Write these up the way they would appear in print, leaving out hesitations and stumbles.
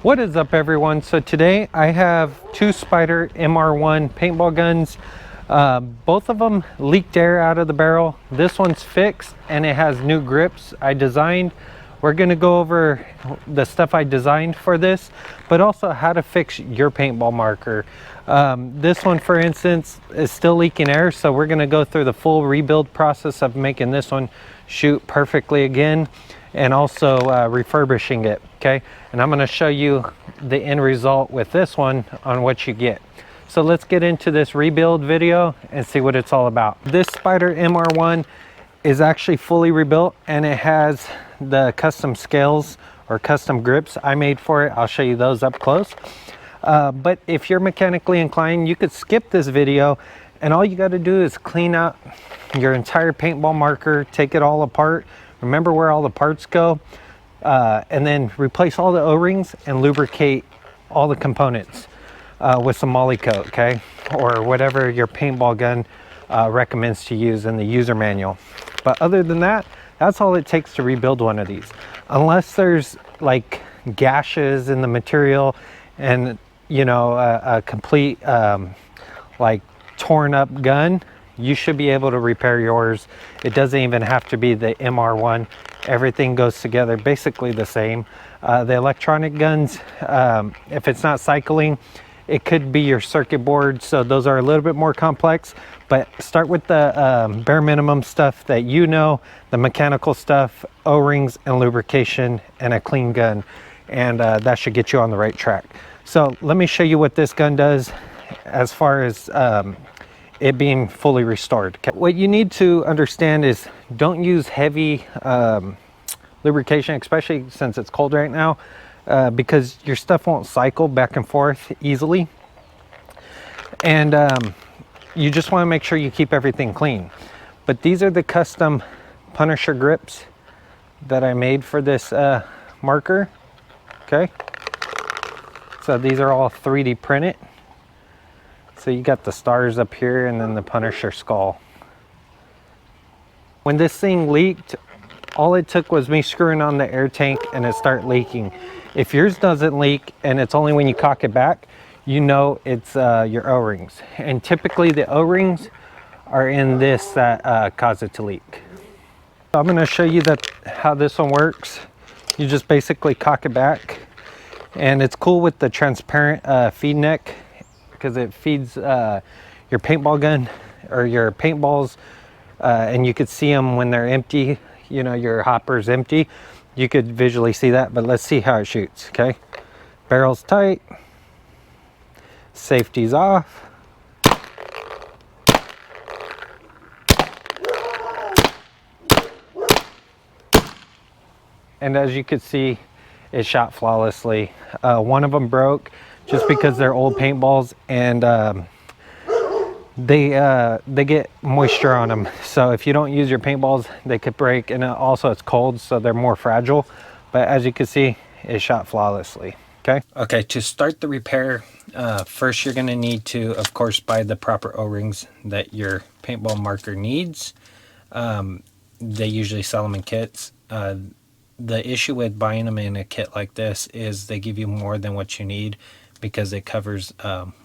What is up, everyone? So today I have two Spyder MR1 paintball guns. Both of them leaked air out of the barrel. This one's fixed and it has new grips I designed. We're going to go over the stuff I designed for this, but also how to fix your paintball marker. This one, for instance, is still leaking air, so we're going to go through the full rebuild process of making this one shoot perfectly again, and also refurbishing it. Okay, and I'm going to show you the end result with this one on what you get. So let's get into this rebuild video and see what it's all about. This Spyder MR1 is actually fully rebuilt, and it has the custom scales or custom grips I made for it. I'll show you those up close. But if you're mechanically inclined, you could skip this video, and all you got to do is clean out your entire paintball marker, take it all apart, remember where all the parts go, and then replace all the O-rings and lubricate all the components with some moly coat, okay, or whatever your paintball gun recommends to use in the user manual. But other than that, that's all it takes to rebuild one of these. Unless there's like gashes in the material and, you know, a complete like torn up gun, you should be able to repair yours. It doesn't even have to be the MR1. Everything goes together basically the same. The electronic guns, if it's not cycling, it could be your circuit board, so those are a little bit more complex. But start with the bare minimum stuff that you know, the mechanical stuff, O-rings and lubrication and a clean gun, and that should get you on the right track. So let me show you what this gun does as far as it being fully restored. Okay. What you need to understand is don't use heavy lubrication, especially since it's cold right now, because your stuff won't cycle back and forth easily. And you just want to make sure you keep everything clean. But these are the custom Punisher grips that I made for this marker. Okay, so these are all 3D printed. So you got the stars up here and then the Punisher skull. When this thing leaked, all it took was me screwing on the air tank and it started leaking. If yours doesn't leak and it's only when you cock it back, you know it's your O-rings. And typically the O-rings are in this that cause it to leak. So I'm going to show you how this one works. You just basically cock it back, and it's cool with the transparent feed neck, because it feeds your paintball gun or your paintballs, and you could see them when they're empty. You know, your hopper's empty, you could visually see that. But let's see how it shoots. Okay, barrel's tight, safety's off, and as you could see, it shot flawlessly. One of them broke just because they're old paintballs, and they get moisture on them, so if you don't use your paintballs, they could break. And also it's cold, so they're more fragile. But as you can see, it shot flawlessly. Okay, to start the repair, first you're going to need to, of course, buy the proper O-rings that your paintball marker needs. They usually sell them in kits. The issue with buying them in a kit like this is they give you more than what you need, because it covers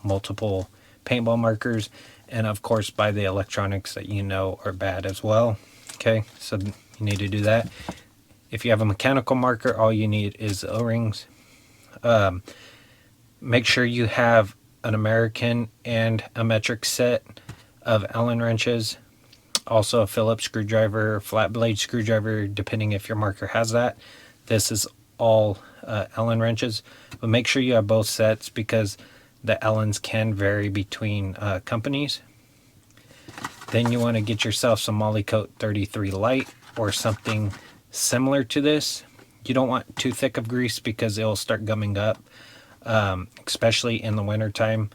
multiple paintball markers, and of course buy the electronics that you know are bad as well. Okay, so you need to do that. If you have a mechanical marker, all you need is O-rings. Make sure you have an American and a metric set of Allen wrenches, also a Phillips screwdriver or flat blade screwdriver, depending if your marker has that. This is all Allen wrenches, but make sure you have both sets, because the Allens can vary between companies. Then you want to get yourself some Moly Coat 33 Light or something similar to this. You don't want too thick of grease, because it will start gumming up, especially in the winter time.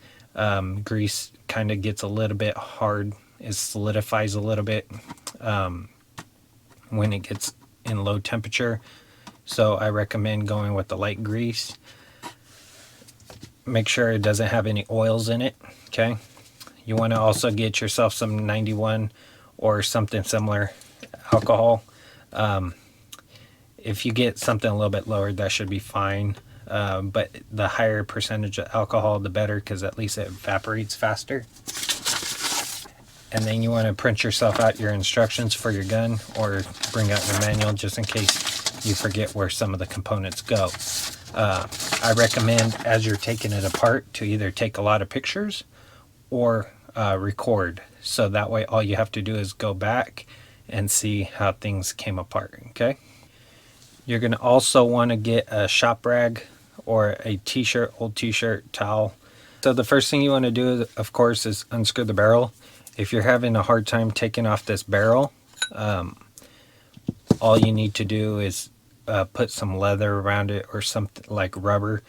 Grease kind of gets a little bit hard. It solidifies a little bit when it gets in low temperature. So I recommend going with the light grease. Make sure it doesn't have any oils in it. Okay, you want to also get yourself some 91 or something similar alcohol. If you get something a little bit lower, that should be fine. but the higher percentage of alcohol, the better, because at least it evaporates faster. And then you want to print yourself out your instructions for your gun, or bring out your manual just in case you forget where some of the components go. I recommend, as you're taking it apart, to either take a lot of pictures or record, so that way all you have to do is go back and see how things came apart. Okay, you're going to also want to get a shop rag or a t-shirt, old t-shirt, towel. So the first thing you want to do, of course, is unscrew the barrel. If you're having a hard time taking off this barrel, all you need to do is put some leather around it, or something like rubber,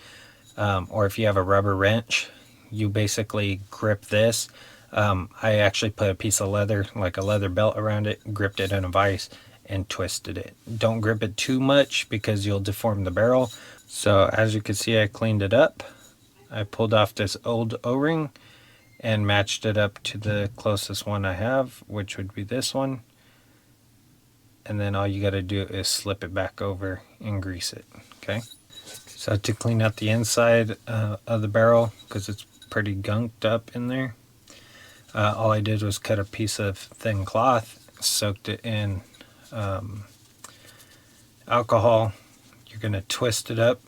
or if you have a rubber wrench, you basically grip this. I actually put a piece of leather, like a leather belt, around it, gripped it in a vise, and twisted it. Don't grip it too much because you'll deform the barrel. So as you can see, I cleaned it up. I pulled off this old O-ring and matched it up to the closest one I have, which would be this one. And then all you got to do is slip it back over and grease it. Okay, so to clean out the inside of the barrel, because it's pretty gunked up in there, all I did was cut a piece of thin cloth, soaked it in alcohol. You're going to twist it up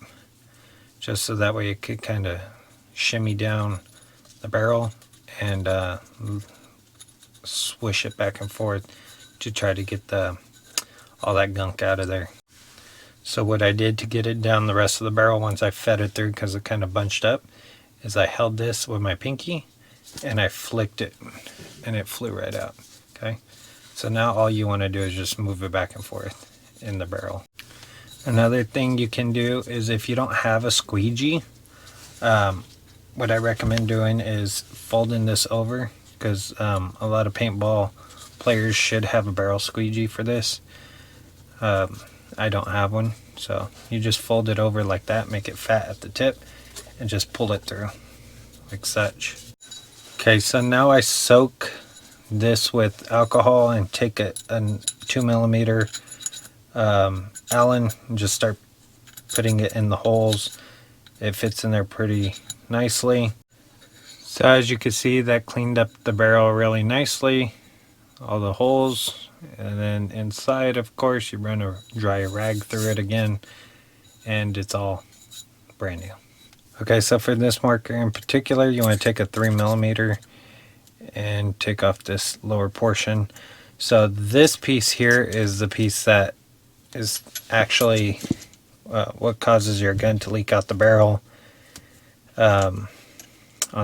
just so that way it could kind of shimmy down the barrel, and swish it back and forth to try to get all that gunk out of there. So what I did to get it down the rest of the barrel, once I fed it through because it kind of bunched up, is I held this with my pinky and I flicked it, and it flew right out. Okay, so now all you want to do is just move it back and forth in the barrel. Another thing you can do is, if you don't have a squeegee, what I recommend doing is folding this over, because a lot of paintball players should have a barrel squeegee for this. I don't have one, so you just fold it over like that, make it fat at the tip, and just pull it through like such. Okay, so now I soak this with alcohol and take a 2mm Allen and just start putting it in the holes. It fits in there pretty nicely. So as you can see, that cleaned up the barrel really nicely, all the holes. And then inside, of course, you run a dry rag through it again, and it's all brand new. Okay, so for this marker in particular, you want to take a 3mm and take off this lower portion. So this piece here is the piece that is actually what causes your gun to leak out the barrel, on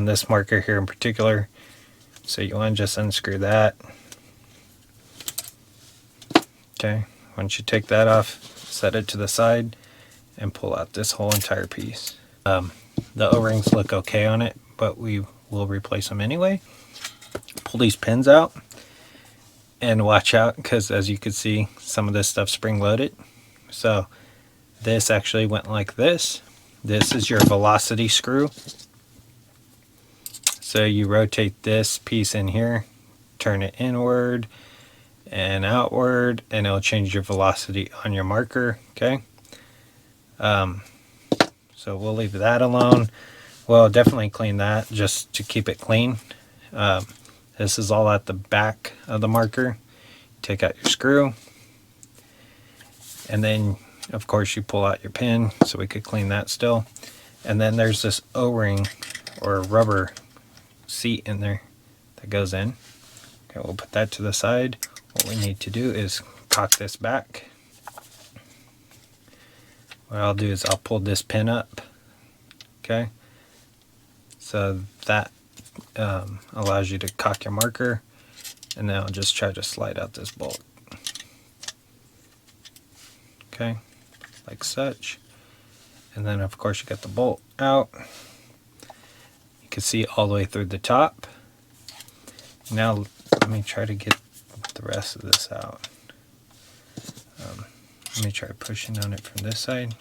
this marker here in particular. So you want to just unscrew that. Okay, once you take that off, set it to the side and pull out this whole entire piece. The O-rings look okay on it, but we will replace them anyway. Pull these pins out and watch out, because as you can see, some of this stuff spring loaded. So this actually went like this. This is your velocity screw. So you rotate this piece in here, turn it inward and outward, and it'll change your velocity on your marker. Okay, so we'll leave that alone. Well, definitely clean that just to keep it clean. This is all at the back of the marker. Take out your screw, and then of course you pull out your pin so we could clean that still. And then there's this O-ring or rubber seat in there that goes in. Okay, we'll put that to the side. What we need to do is cock this back. What I'll do is I'll pull this pin up. Okay, so that allows you to cock your marker, and then I'll just try to slide out this bolt. Okay, like such. And then of course you got the bolt out. You can see all the way through the top. Now let me try to get the rest of this out. Let me try pushing on it from this side.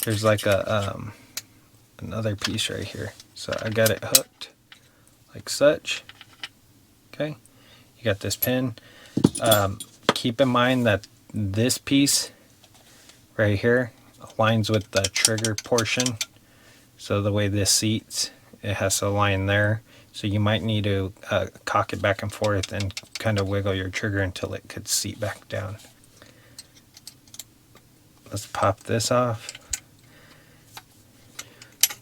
There's like a another piece right here, so I got it hooked like such. Okay, you got this pin. Keep in mind that this piece right here aligns with the trigger portion. So the way this seats, it has to align there. So you might need to cock it back and forth and kind of wiggle your trigger until it could seat back down. Let's pop this off.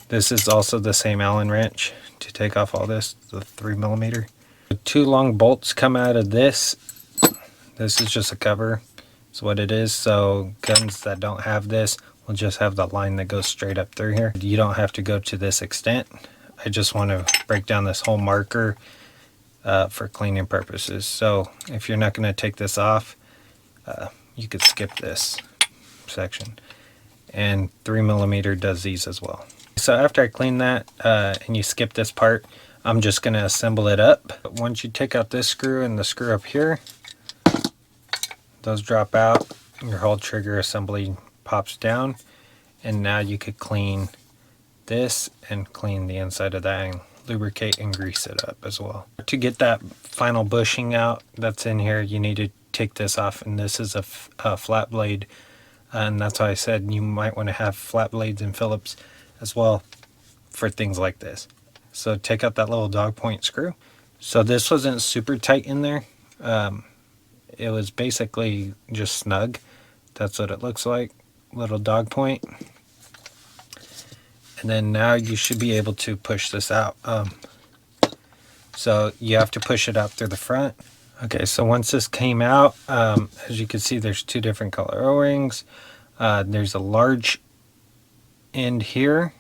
This is also the same Allen wrench to take off all this, the 3mm. The 2 long bolts come out of this. This is just a cover. That's what it is. So guns that don't have this will just have the line that goes straight up through here. You don't have to go to this extent. I just want to break down this whole marker for cleaning purposes. So if you're not going to take this off, you could skip this section. And 3mm does these as well. So after I clean that and you skip this part, I'm just going to assemble it up. But once you take out this screw and the screw up here, those drop out, your whole trigger assembly pops down, and now you could clean this and clean the inside of that and lubricate and grease it up as well. To get that final bushing out that's in here, you need to take this off, and this is a flat blade, and that's why I said you might want to have flat blades and Phillips as well for things like this. So take out that little dog point screw. So this wasn't super tight in there. It was basically just snug. That's what it looks like, little dog point. And then now you should be able to push this out. So you have to push it out through the front. Okay, so once this came out, as you can see, there's 2 different color O-rings. There's a large end here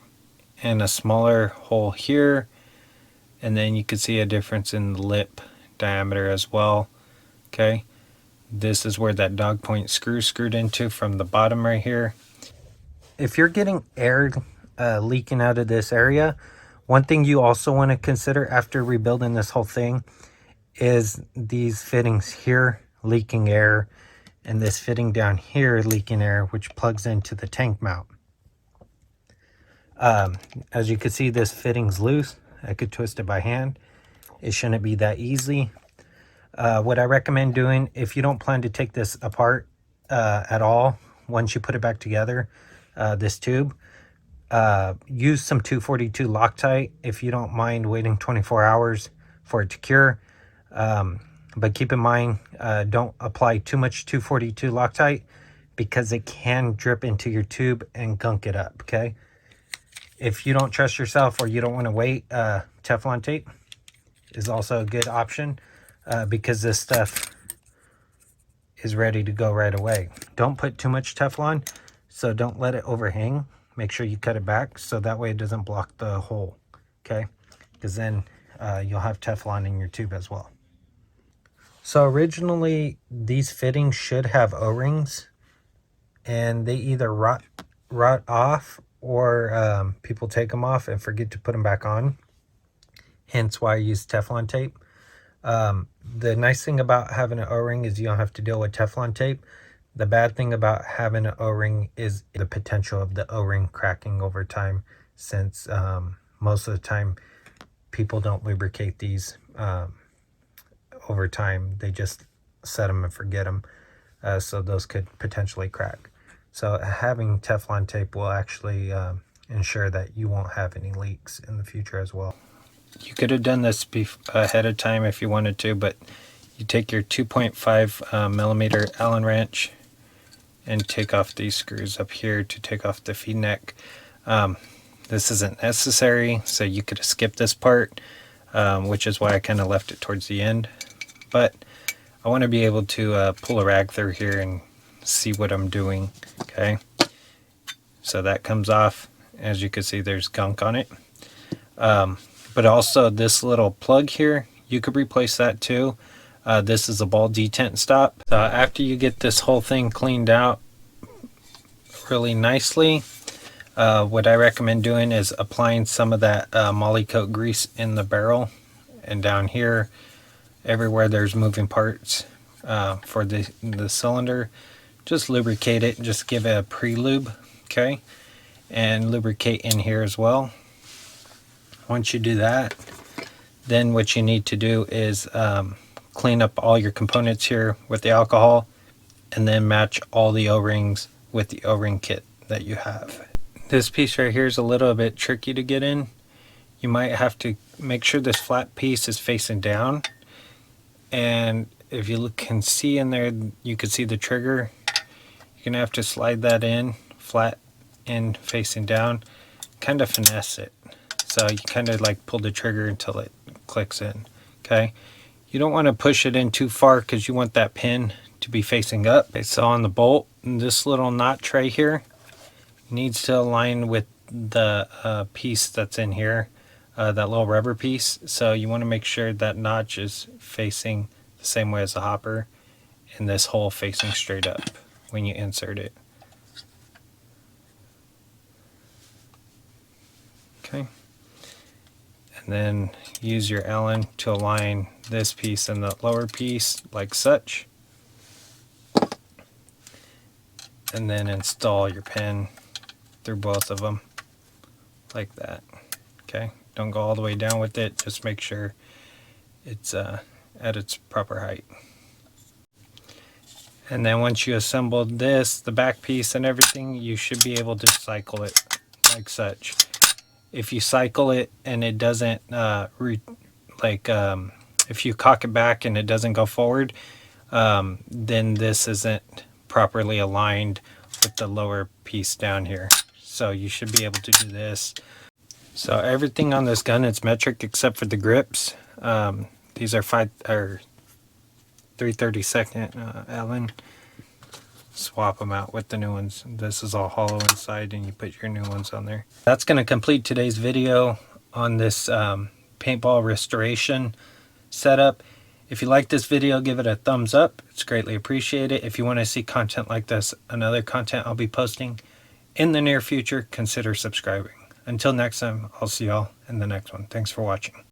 and a smaller hole here. And then you can see a difference in the lip diameter as well. Okay. This is where that dog point screw screwed into from the bottom right here. If you're getting air leaking out of this area, one thing you also want to consider after rebuilding this whole thing is these fittings here leaking air, and this fitting down here leaking air, which plugs into the tank mount. As you can see, this fitting's loose. I could twist it by hand. It shouldn't be that easy. What I recommend doing, if you don't plan to take this apart at all, once you put it back together, this tube, use some 242 Loctite if you don't mind waiting 24 hours for it to cure. But keep in mind, don't apply too much 242 Loctite because it can drip into your tube and gunk it up, okay? If you don't trust yourself or you don't want to wait, Teflon tape is also a good option. Because this stuff is ready to go right away. Don't put too much Teflon, so don't let it overhang. Make sure you cut it back so that way it doesn't block the hole, okay? Because then you'll have Teflon in your tube as well. So originally these fittings should have O-rings, and they either rot off or people take them off and forget to put them back on. Hence why I use Teflon tape. The nice thing about having an O-ring is you don't have to deal with Teflon tape. The bad thing about having an O-ring is the potential of the O-ring cracking over time, since most of the time people don't lubricate these over time. They just set them and forget them, so those could potentially crack. So having Teflon tape will actually ensure that you won't have any leaks in the future as well. You could have done this ahead of time if you wanted to, but you take your 2.5 Allen wrench and take off these screws up here to take off the feed neck. This isn't necessary, so you could have skipped this part, which is why I kind of left it towards the end. But I want to be able to pull a rag through here and see what I'm doing, okay? So that comes off. As you can see, there's gunk on it. But also this little plug here, you could replace that too. This is a ball detent stop. So after you get this whole thing cleaned out really nicely, what I recommend doing is applying some of that Moly Coat grease in the barrel and down here, everywhere there's moving parts for the cylinder. Just lubricate it, just give it a pre-lube, okay? And lubricate in here as well. Once you do that, then what you need to do is clean up all your components here with the alcohol, and then match all the O-rings with the O-ring kit that you have. This piece right here is a little bit tricky to get in. You might have to make sure this flat piece is facing down, and if you can see in there, you can see the trigger. You're gonna have to slide that in flat and facing down, kind of finesse it. So you kind of like pull the trigger until it clicks in. Okay, you don't want to push it in too far because you want that pin to be facing up. Okay, so on the bolt, this little notch right here needs to align with the piece that's in here, that little rubber piece. So you want to make sure that notch is facing the same way as the hopper, and this hole facing straight up when you insert it. Okay, and then use your Allen to align this piece and the lower piece like such, and then install your pin through both of them like that. Okay, don't go all the way down with it, just make sure it's at its proper height. And then once you assembled this, the back piece and everything, you should be able to cycle it like such. If you cycle it and it doesn't if you cock it back and it doesn't go forward, then this isn't properly aligned with the lower piece down here. So you should be able to do this. So everything on this gun, it's metric except for the grips. These are 3/32 Allen. Swap them out with the new ones. This is all hollow inside, and you put your new ones on there. That's going to complete today's video on this paintball restoration setup. If you like this video, give it a thumbs up. It's greatly appreciated. If you want to see content like this and other content I'll be posting in the near future, consider subscribing. Until next time, I'll see y'all in the next one. Thanks for watching.